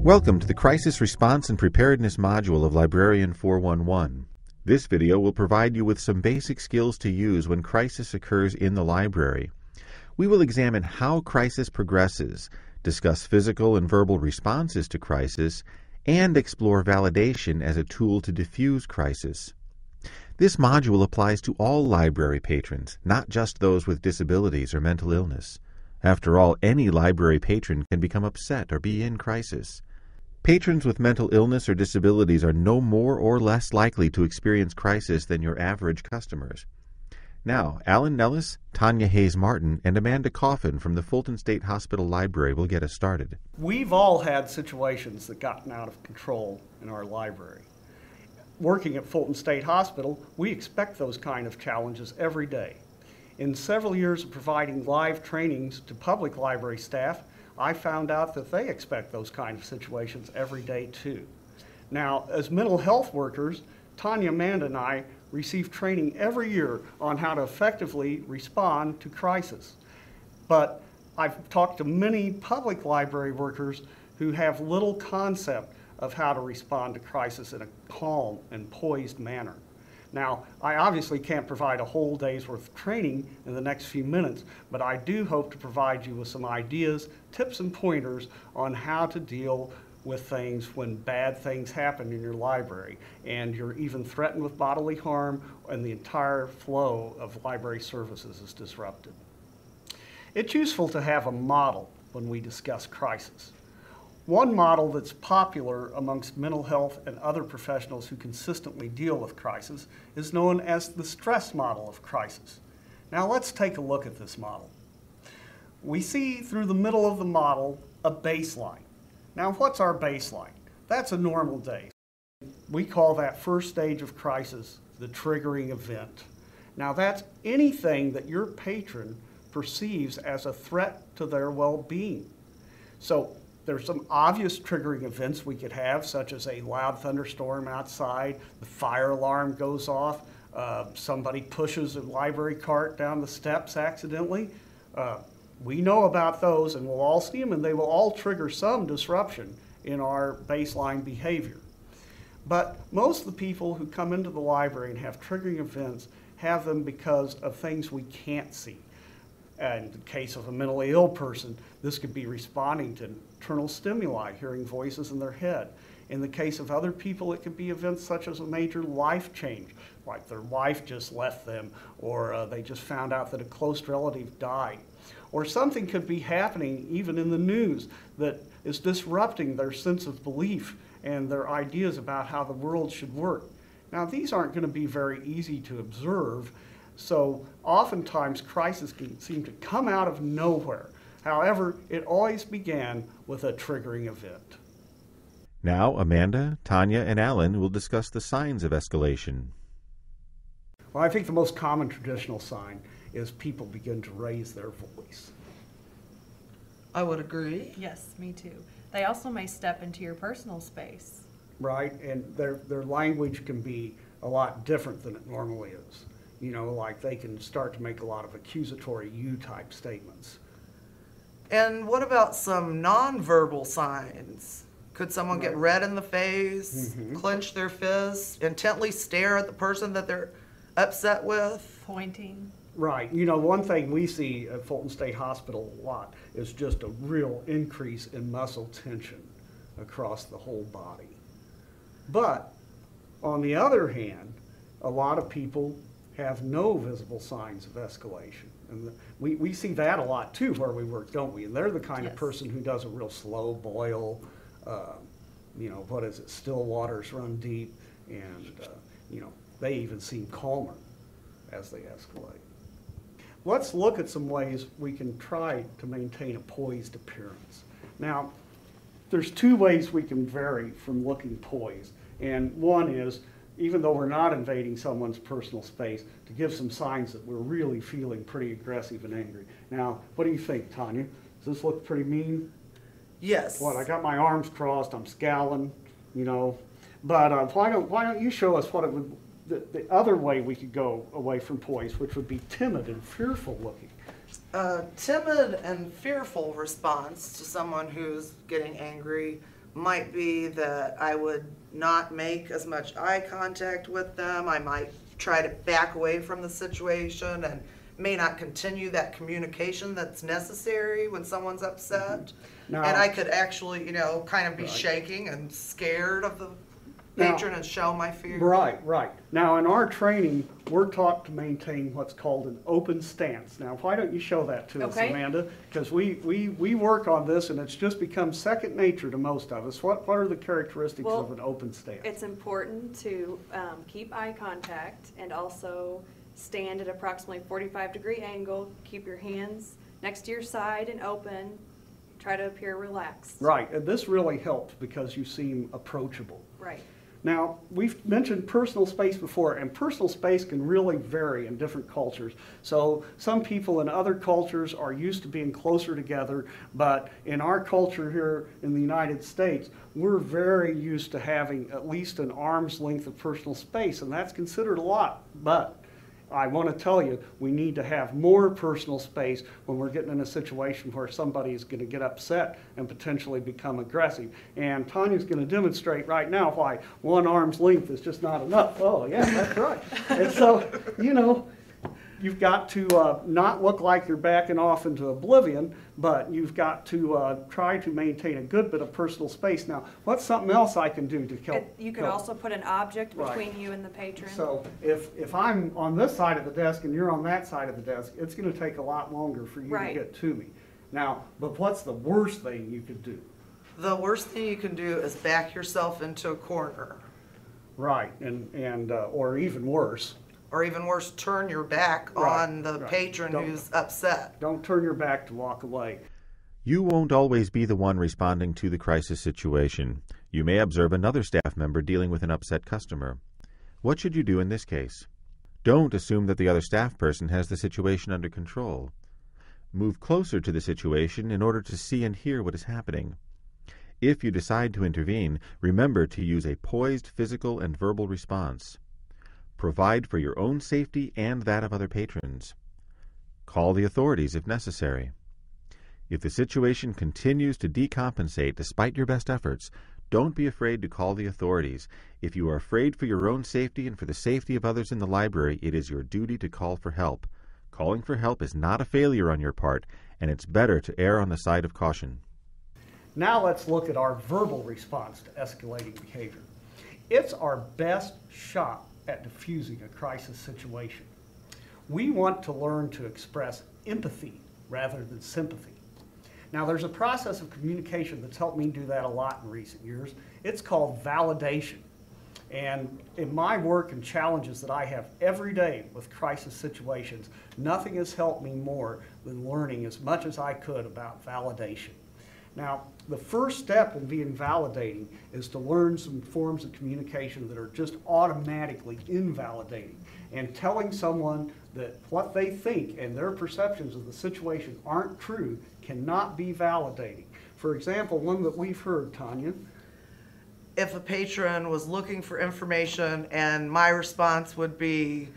Welcome to the Crisis Response and Preparedness module of Librarian 411. This video will provide you with some basic skills to use when crisis occurs in the library. We will examine how crisis progresses, discuss physical and verbal responses to crisis, and explore validation as a tool to diffuse crisis. This module applies to all library patrons, not just those with disabilities or mental illness. After all, any library patron can become upset or be in crisis. Patrons with mental illness or disabilities are no more or less likely to experience crisis than your average customers. Now, Alan Nellis, Tanya Hayes-Martin, and Amanda Coffin from the Fulton State Hospital Library will get us started. We've all had situations that gotten out of control in our library. Working at Fulton State Hospital, we expect those kind of challenges every day. In several years of providing live trainings to public library staff, I found out that they expect those kind of situations every day too. Now, as mental health workers, Tanya, Amanda, and I receive training every year on how to effectively respond to crisis. But I've talked to many public library workers who have little concept of how to respond to crisis in a calm and poised manner. Now, I obviously can't provide a whole day's worth of training in the next few minutes, but I do hope to provide you with some ideas, tips, and pointers on how to deal with things when bad things happen in your library and you're even threatened with bodily harm and the entire flow of library services is disrupted. It's useful to have a model when we discuss crisis. One model that's popular amongst mental health and other professionals who consistently deal with crisis is known as the stress model of crisis. Now let's take a look at this model. We see through the middle of the model a baseline. Now what's our baseline? That's a normal day. We call that first stage of crisis the triggering event. Now that's anything that your patron perceives as a threat to their well-being. So there's some obvious triggering events we could have, such as a loud thunderstorm outside, the fire alarm goes off, somebody pushes a library cart down the steps accidentally. We know about those and we'll all see them and they will all trigger some disruption in our baseline behavior. But most of the people who come into the library and have triggering events have them because of things we can't see. In the case of a mentally ill person, this could be responding to internal stimuli, hearing voices in their head. In the case of other people, it could be events such as a major life change, like their wife just left them, or they just found out that a close relative died. Or something could be happening even in the news that is disrupting their sense of belief and their ideas about how the world should work. Now, these aren't going to be very easy to observe, so oftentimes crisis can seem to come out of nowhere. However, it always began with a triggering event. Now, Amanda, Tanya, and Alan will discuss the signs of escalation. Well, I think the most common traditional sign is people begin to raise their voice. I would agree. Yes, me too. They also may step into your personal space. Right, and their language can be a lot different than it normally is. You know, like they can start to make a lot of accusatory you-type statements. And what about some nonverbal signs? Could someone get red in the face, clench their fists, intently stare at the person that they're upset with? Pointing. Right. You know, one thing we see at Fulton State Hospital a lot is just a real increase in muscle tension across the whole body. But on the other hand, a lot of people have no visible signs of escalation. And we see that a lot too where we work, don't we? And they're the kind of person who does a real slow boil, you know, what is it, still waters run deep, and, you know, they even seem calmer as they escalate. Let's look at some ways we can try to maintain a poised appearance. Now, there's two ways we can vary from looking poised, and one is, even though we're not invading someone's personal space, to give some signs that we're really feeling pretty aggressive and angry. Now, what do you think, Tanya? Does this look pretty mean? Yes. What, I got my arms crossed, I'm scowling, you know. But why don't you show us what it would, the other way we could go away from poise, which would be timid and fearful looking. Timid and fearful response to someone who's getting angry might be that I would not make as much eye contact with them. I might try to back away from the situation and may not continue that communication that's necessary when someone's upset. Now- And I could actually, kind of be Right. shaking and scared of the patron and show my fear. Right. Now, in our training, we're taught to maintain what's called an open stance. Now, why don't you show that to us, Okay. Amanda? Because we work on this, and it's just become second nature to most of us. What are the characteristics Well, of an open stance? It's important to keep eye contact and also stand at approximately 45-degree angle. Keep your hands next to your side and open. Try to appear relaxed. Right, and this really helps because you seem approachable. Right. Now, we've mentioned personal space before, and personal space can really vary in different cultures. So some people in other cultures are used to being closer together, but in our culture here in the United States, we're very used to having at least an arm's length of personal space, and that's considered a lot. But I want to tell you, we need to have more personal space when we're getting in a situation where somebody is going to get upset and potentially become aggressive. And Tanya's going to demonstrate right now why one arm's length is just not enough. Oh, yeah, that's right. And so, you've got to not look like you're backing off into oblivion, but you've got to try to maintain a good bit of personal space. Now, what's something else I can do to help? You could help? also put an object Right. between you and the patron. So if I'm on this side of the desk and you're on that side of the desk, it's going to take a lot longer for you Right. to get to me. Now, but what's the worst thing you could do? The worst thing you can do is back yourself into a corner. Right, and or even worse, Or even worse, turn your back Right, on the right. patron Don't- who's upset. don't turn your back to walk away. You won't always be the one responding to the crisis situation. You may observe another staff member dealing with an upset customer. What should you do in this case? Don't assume that the other staff person has the situation under control. Move closer to the situation in order to see and hear what is happening. If you decide to intervene, remember to use a poised physical and verbal response. Provide for your own safety and that of other patrons. Call the authorities if necessary. If the situation continues to decompensate despite your best efforts, don't be afraid to call the authorities. If you are afraid for your own safety and for the safety of others in the library, it is your duty to call for help. Calling for help is not a failure on your part, and it's better to err on the side of caution. Now let's look at our verbal response to escalating behavior. It's our best shot at diffusing a crisis situation. We want to learn to express empathy rather than sympathy. Now, there's a process of communication that's helped me do that a lot in recent years. It's called validation. And in my work and challenges that I have every day with crisis situations, nothing has helped me more than learning as much as I could about validation. Now, the first step in being validating is to learn some forms of communication that are just automatically invalidating. And telling someone that what they think and their perceptions of the situation aren't true cannot be validating. For example, one that we've heard, Tanya. If a patron was looking for information and my response would be,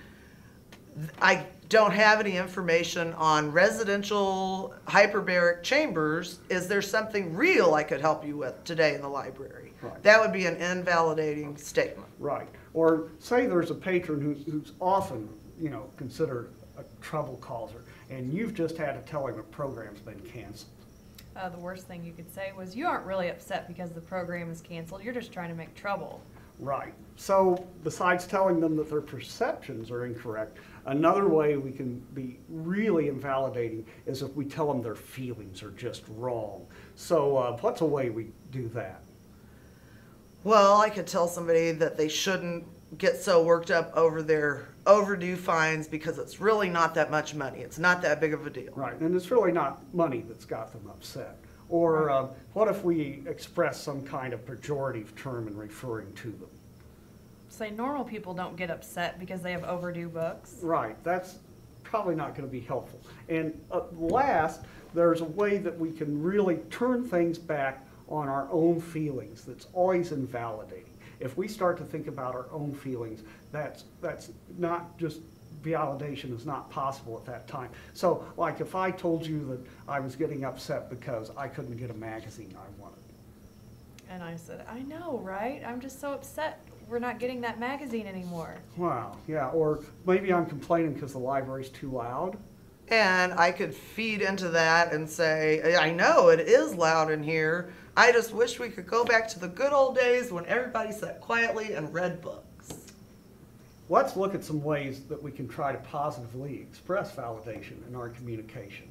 I don't have any information on residential hyperbaric chambers, is there something real I could help you with today in the library? Right. That would be an invalidating statement. Right. Or say there's a patron who's often, considered a trouble causer, and you've just had to tell him a program's been canceled. The worst thing you could say was, you aren't really upset because the program is canceled. You're just trying to make trouble. Right. So besides telling them that their perceptions are incorrect, another way we can be really invalidating is if we tell them their feelings are just wrong. So what's a way we do that? Well, I could tell somebody that they shouldn't get so worked up over their overdue fines because it's really not that much money. It's not that big of a deal. Right, and it's really not money that's got them upset. Or what if we express some kind of pejorative term in referring to them? Say normal people don't get upset because they have overdue books. Right, that's probably not going to be helpful. And last, there's a way that we can really turn things back on our own feelings that's always invalidating. If we start to think about our own feelings, that's not just validation is not possible at that time. So like if I told you that I was getting upset because I couldn't get a magazine I wanted, And I said, I know, right? I'm just so upset we're not getting that magazine anymore. Wow, yeah, or maybe I'm complaining because the library's too loud. And I could feed into that and say, I know it is loud in here. I just wish we could go back to the good old days when everybody sat quietly and read books. Let's look at some ways that we can try to positively express validation in our communication.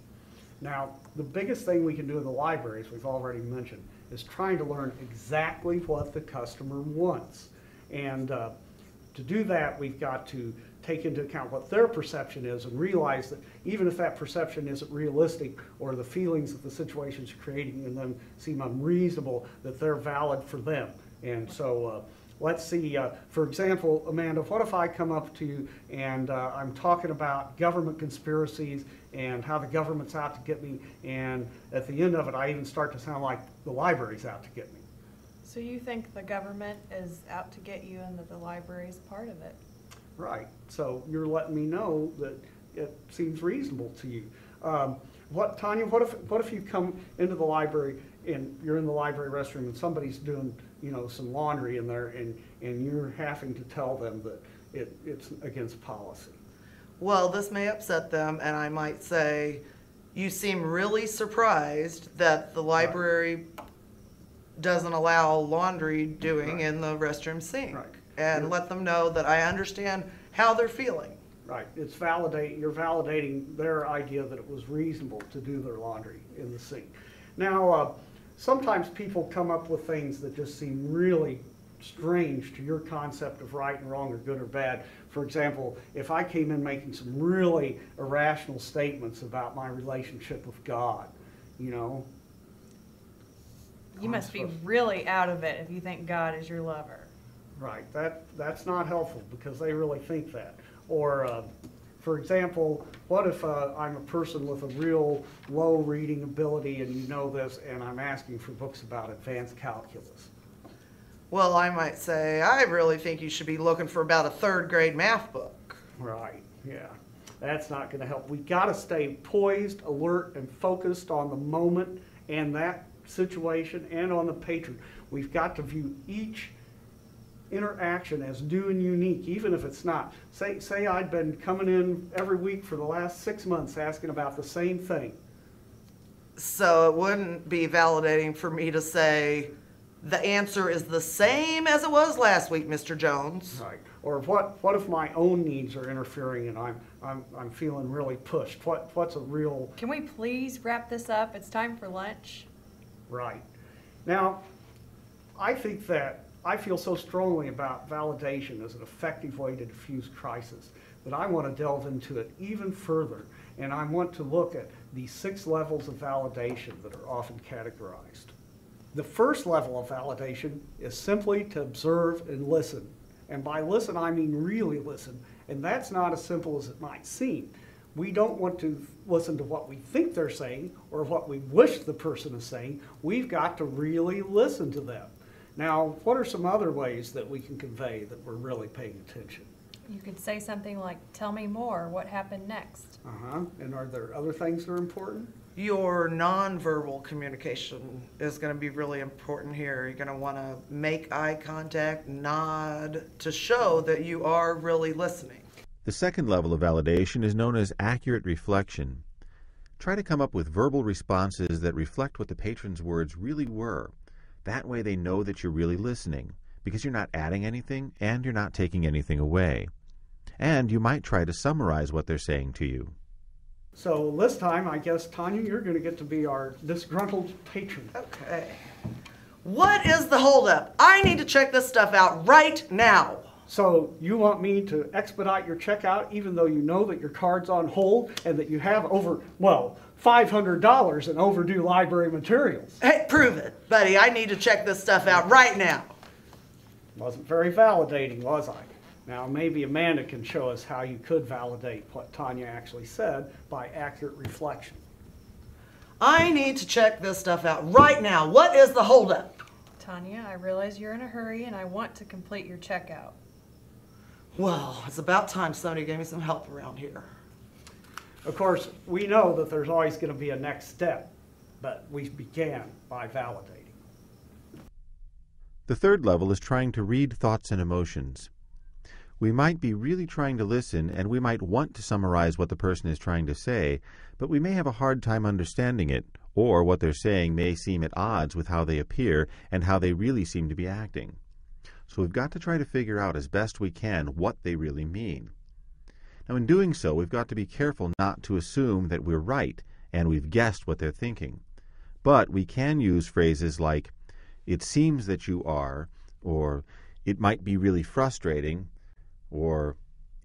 Now, the biggest thing we can do in the library, as we've already mentioned, is trying to learn exactly what the customer wants. And to do that, we've got to take into account what their perception is and realize that even if that perception isn't realistic or the feelings that the situation's creating in them seem unreasonable, that they're valid for them. And so let's see, for example, Amanda, what if I come up to you and I'm talking about government conspiracies and how the government's out to get me, and at the end of it I even start to sound like the library's out to get me. So you think the government is out to get you and that the library is part of it? Right. So you're letting me know that it seems reasonable to you. Tanya, what if you come into the library and you're in the library restroom and somebody's doing, some laundry in there and you're having to tell them that it's against policy? Well, this may upset them, and I might say, you seem really surprised that the library doesn't allow laundry doing in the restroom sink. Right. And let them know that I understand how they're feeling. Right. You're validating their idea that it was reasonable to do their laundry in the sink. Now, sometimes people come up with things that just seem really strange to your concept of right and wrong or good or bad. For example, if I came in making some really irrational statements about my relationship with God, You must be really out of it if you think God is your lover. Right, that's not helpful because they really think that. Or, for example, what if I'm a person with a real low reading ability and you know this, and I'm asking for books about advanced calculus? Well, I might say, I really think you should be looking for about a 3rd grade math book. Right, yeah. That's not going to help. We've got to stay poised, alert, and focused on the moment and that situation and on the patron. We've got to view each interaction as new and unique, even if it's not. Say I'd been coming in every week for the last 6 months asking about the same thing. So it wouldn't be validating for me to say, the answer is the same as it was last week, Mr. Jones. Right. Or what if my own needs are interfering and I'm feeling really pushed? What's a real... Can we please wrap this up? It's time for lunch. Right. Now, I think that I feel so strongly about validation as an effective way to diffuse crisis that I want to delve into it even further, and I want to look at the 6 levels of validation that are often categorized. The first level of validation is simply to observe and listen. And by listen, I mean really listen, and that's not as simple as it might seem. We don't want to listen to what we think they're saying or what we wish the person is saying. We've got to really listen to them. Now, what are some other ways that we can convey that we're really paying attention? You could say something like, tell me more, what happened next? And are there other things that are important? Your nonverbal communication is going to be really important here. You're going to want to make eye contact, nod, to show that you are really listening. The second level of validation is known as accurate reflection. Try to come up with verbal responses that reflect what the patron's words really were. That way they know that you're really listening, because you're not adding anything and you're not taking anything away. And you might try to summarize what they're saying to you. So this time, I guess, Tanya, you're going to get to be our disgruntled patron. Okay. What is the holdup? I need to check this stuff out right now. So you want me to expedite your checkout even though you know that your card's on hold and that you have over, $500 in overdue library materials? Hey, prove it, buddy. I need to check this stuff out right now. Wasn't very validating, was I? Now, maybe Amanda can show us how you could validate what Tanya actually said by accurate reflection. I need to check this stuff out right now. What is the holdup? Tanya, I realize you're in a hurry and I want to complete your checkout. Well, it's about time somebody gave me some help around here. Of course, we know that there's always going to be a next step, but we began by validating. The third level is trying to read thoughts and emotions. We might be really trying to listen, and we might want to summarize what the person is trying to say, but we may have a hard time understanding it, or what they're saying may seem at odds with how they appear and how they really seem to be acting. So we've got to try to figure out as best we can what they really mean. Now, in doing so, we've got to be careful not to assume that we're right and we've guessed what they're thinking. But we can use phrases like, "It seems that you are," or "It might be really frustrating," or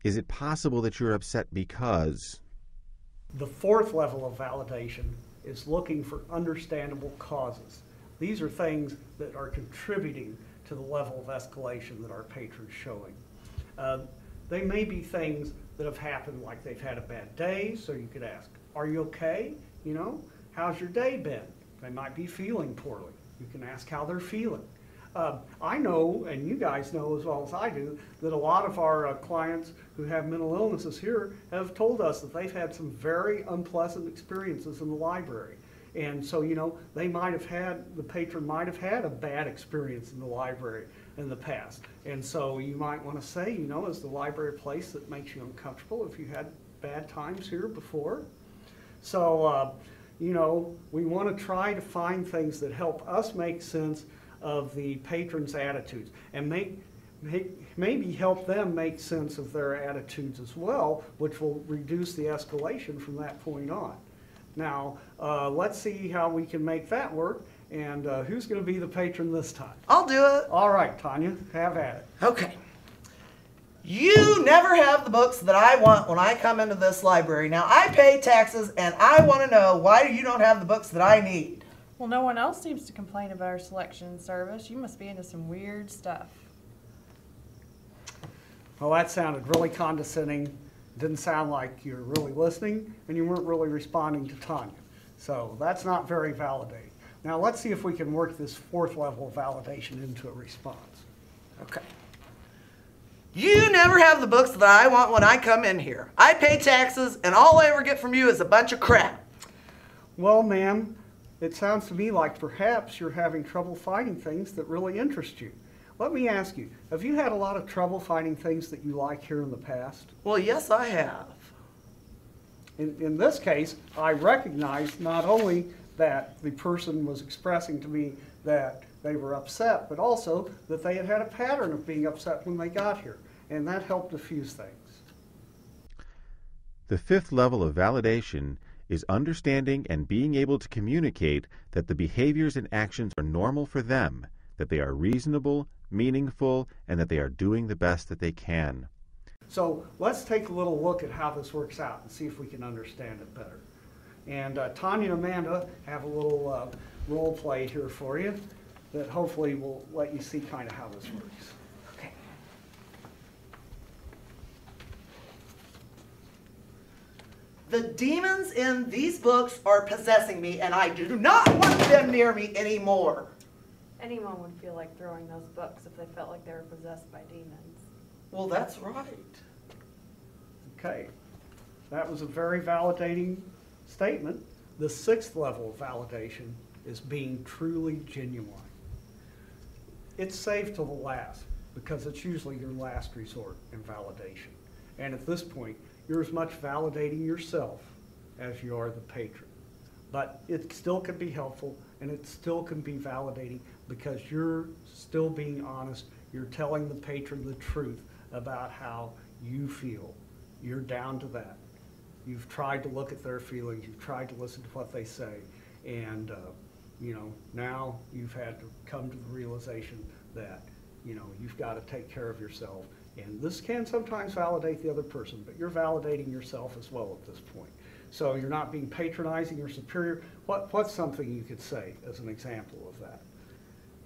"Is it possible that you're upset because?" The fourth level of validation is looking for understandable causes. These are things that are contributing to the level of escalation that our patron's showing. They may be things that have happened, like they've had a bad day, so you could ask, "Are you okay? You know, how's your day been?" They might be feeling poorly. You can ask how they're feeling. I know, and you guys know as well as I do, that a lot of our clients who have mental illnesses here have told us that they've had some very unpleasant experiences in the library. And so, you know, the patron might have had a bad experience in the library in the past. And so you might want to say, you know, is the library a place that makes you uncomfortable if you had bad times here before? So, you know, we want to try to find things that help us make sense of the patron's attitudes and maybe help them make sense of their attitudes as well, which will reduce the escalation from that point on. Now, let's see how we can make that work, and who's going to be the patron this time? I'll do it. All right, Tanya, have at it. Okay. You never have the books that I want when I come into this library. Now, I pay taxes, and I want to know, why do you don't have the books that I need? Well, no one else seems to complain about our selection and service. You must be into some weird stuff. Well, that sounded really condescending. Didn't sound like you were really listening, and you weren't really responding to Tanya. So that's not very validating. Now let's see if we can work this fourth level of validation into a response. Okay. You never have the books that I want when I come in here. I pay taxes, and all I ever get from you is a bunch of crap. Well, ma'am, it sounds to me like perhaps you're having trouble finding things that really interest you. Let me ask you, have you had a lot of trouble finding things that you like here in the past? Well, yes, I have. In this case, I recognize not only that the person was expressing to me that they were upset, but also that they had had a pattern of being upset when they got here, and that helped diffuse things. The fifth level of validation is understanding and being able to communicate that the behaviors and actions are normal for them, that they are reasonable, meaningful, and that they are doing the best that they can. So let's take a little look at how this works out and see if we can understand it better. And Tanya and Amanda have a little role play here for you that hopefully will let you see kind of how this works. Okay. The demons in these books are possessing me, and I do not want them near me anymore. Anyone would feel like throwing those books if they felt like they were possessed by demons. Well, that's right. Okay, that was a very validating statement. The sixth level of validation is being truly genuine. It's saved till the last because it's usually your last resort in validation. And at this point, you're as much validating yourself as you are the patron. But it still can be helpful and it still can be validating because you're still being honest. You're telling the patron the truth about how you feel. You're down to that. You've tried to look at their feelings. You've tried to listen to what they say. And, you know, now you've had to come to the realization that, you know, you've got to take care of yourself. And this can sometimes validate the other person, but you're validating yourself as well at this point. So you're not being patronizing or superior. What's something you could say as an example of that?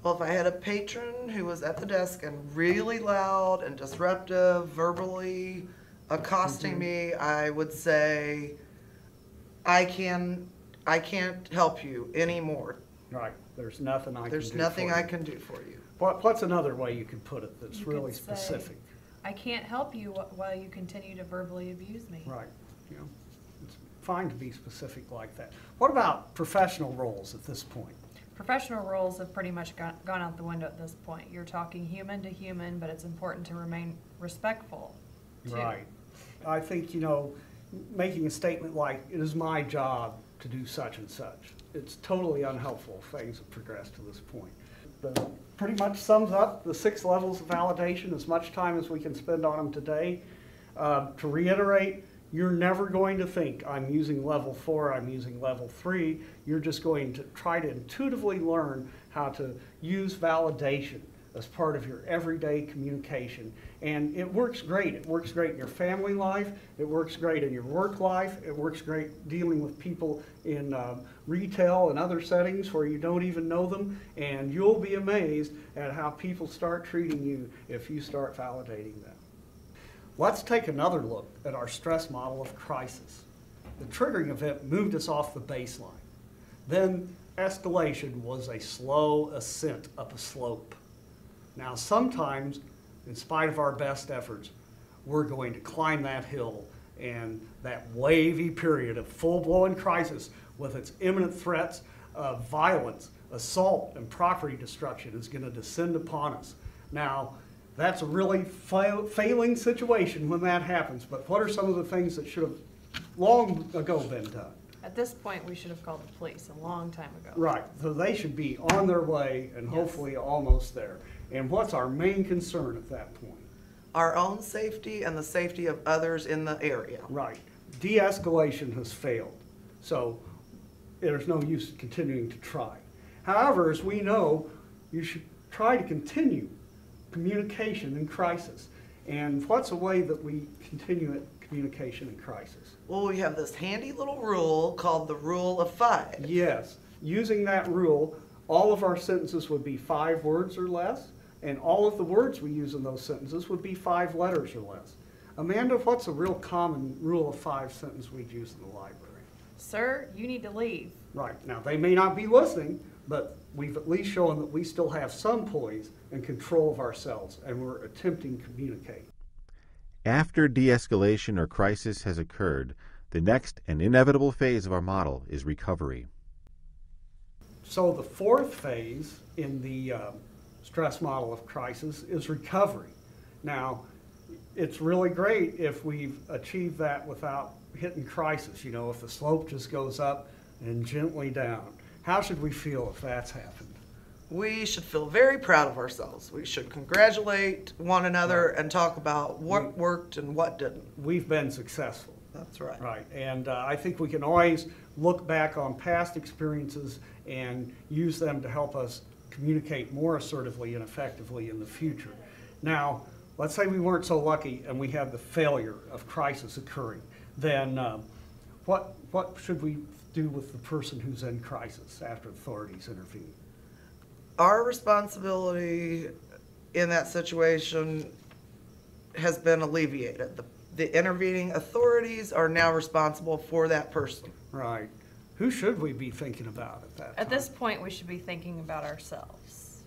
Well, if I had a patron who was at the desk and really loud and disruptive, verbally accosting me, I would say, I can't help you anymore. Right. There's nothing I can do for you. There's nothing I can do for you. What's another way you could put it that's You really could say, specific? I can't help you while you continue to verbally abuse me. Right. You know, it's fine to be specific like that. What about professional roles at this point? professional roles have pretty much gone out the window at this point. You're talking human to human, but it's important to remain respectful, too. Right. I think, making a statement like, it is my job to do such and such, it's totally unhelpful if things have progressed to this point. That pretty much sums up the 6 levels of validation, as much time as we can spend on them today. To reiterate, you're never going to think, I'm using level 4, I'm using level 3. You're just going to try to intuitively learn how to use validation as part of your everyday communication. And it works great. It works great in your family life. It works great in your work life. It works great dealing with people in retail and other settings where you don't even know them. And you'll be amazed at how people start treating you if you start validating them. Let's take another look at our stress model of crisis. The triggering event moved us off the baseline. Then escalation was a slow ascent up a slope. Now sometimes, in spite of our best efforts, we're going to climb that hill, and that wavy period of full-blown crisis with its imminent threats of violence, assault, and property destruction is going to descend upon us. Now, that's a really failing situation when that happens, but what are some of the things that should have long ago been done? At this point, we should have called the police a long time ago. Right, so they should be on their way and hopefully almost there. And what's our main concern at that point? Our own safety and the safety of others in the area. Right. De-escalation has failed, so there's no use continuing to try. However, as we know, you should try to continue communication in crisis. And what's a way that we continue communication in crisis? Well, we have this handy little rule called the Rule of 5. Yes. Using that rule, all of our sentences would be 5 words or less, and all of the words we use in those sentences would be 5 letters or less. Amanda, what's a real common Rule of 5 sentence we'd use in the library? Sir, you need to leave. Right. Now, they may not be listening, but we've at least shown that we still have some poise and control of ourselves, and we're attempting to communicate. After de-escalation or crisis has occurred, the next and inevitable phase of our model is recovery. So the 4th phase in the stress model of crisis is recovery. Now, it's really great if we've achieved that without hitting crisis, if the slope just goes up and gently down. How should we feel if that's happened? We should feel very proud of ourselves. We should congratulate one another and talk about what worked and what didn't. We've been successful. That's right. Right, and I think we can always look back on past experiences and use them to help us communicate more assertively and effectively in the future. Now, let's say we weren't so lucky and we have the failure of crisis occurring. Then what should we do with the person who's in crisis after authorities intervene? Our responsibility in that situation has been alleviated. The intervening authorities are now responsible for that person. Right. Who should we be thinking about at that time? At this point, we should be thinking about ourselves.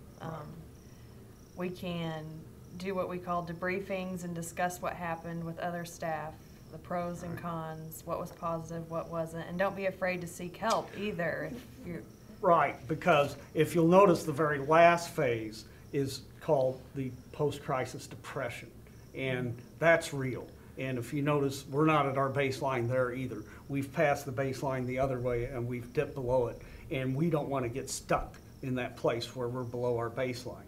We can do what we call debriefings and discuss what happened with other staff, the pros and cons, what was positive, what wasn't, and don't be afraid to seek help either. If you Right, because if you'll notice, the very last phase is called the post-crisis depression, and that's real. And if you notice, we're not at our baseline there either. We've passed the baseline the other way and we've dipped below it, and we don't want to get stuck in that place where we're below our baseline.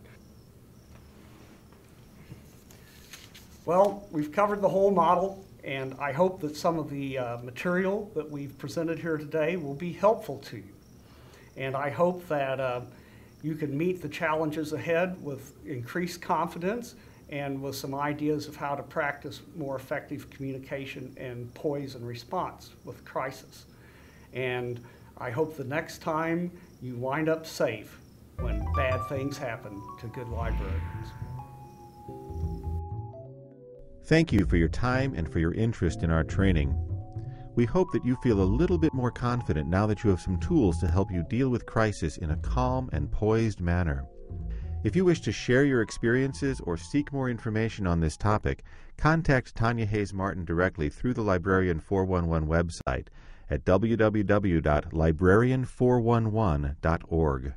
Well, we've covered the whole model, and I hope that some of the material that we've presented here today will be helpful to you. And I hope that you can meet the challenges ahead with increased confidence and with some ideas of how to practice more effective communication and poise and response with crisis. And I hope the next time you wind up safe when bad things happen to good librarians. Thank you for your time and for your interest in our training. We hope that you feel a little bit more confident now that you have some tools to help you deal with crisis in a calm and poised manner. If you wish to share your experiences or seek more information on this topic, contact Tanya Hayes Martin directly through the Librarian 411 website at www.librarian411.org.